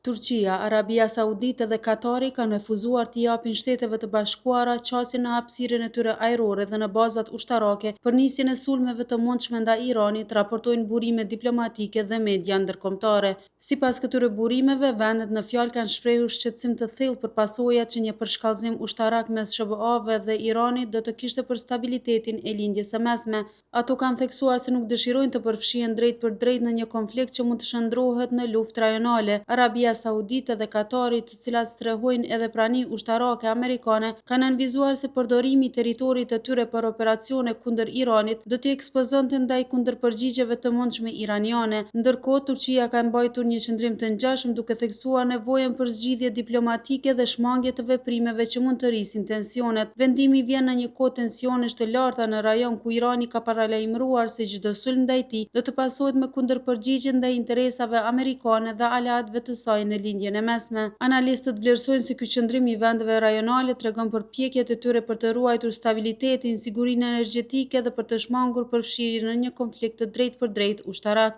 Turqia, Arabia Saudite dhe Katari kanë refuzuar t'i japin Shteteve të Bashkuara qasje në hapësirën e tyre ajrore dhe në bazat ushtarake për nisjen e sulmeve të mundshme ndaj Iranit, raportojnë burime diplomatike dhe media ndërkombëtare. Sipas këtyre burimeve, vendet në fjalë kanë shprehur shqetësim të thellë për pasojat që një përshkallëzim ushtarak mes SBA-ve dhe Iranit do të kishte për stabilitetin e lindjes së mesme. Ato kanë theksuar se nuk dëshirojnë të përfshihen drejt për drejt në një konflikt që mund të shndrohet në luftë rajonale. Arabia Saudite dhe Katari, të cilat strehojnë edhe prani ushtarake amerikane, kanë anvizuar se përdorimi i territorit të tyre për operacione kundër Iranit do t'i ekspozonte ndaj kundërpërgjigjeve të mundshme iraniane. Ndërkohë, Turqia ka mbajtur një qendrim të ngjashëm duke theksuar nevojën për zgjidhje diplomatike dhe shmangje të veprimeve që mund të rrisin tensionet. Vendimi vjen në një kohë tensionesh të larta në rajon ku Irani ka paralajmëruar se çdo sulm ndaj tij do të pasohet me kundërpërgjigje ndaj interesave amerikane dhe aleatëve të saj në lindjen e mesme. Analistët vlerësojnë se ky qëndrim i vendeve rajonale tregon përpjekjet e tyre për të ruajtur stabilitetin, sigurinë energjetike dhe për të shmangur përfshirjen në një konflikt të drejtpërdrejtë ushtarak.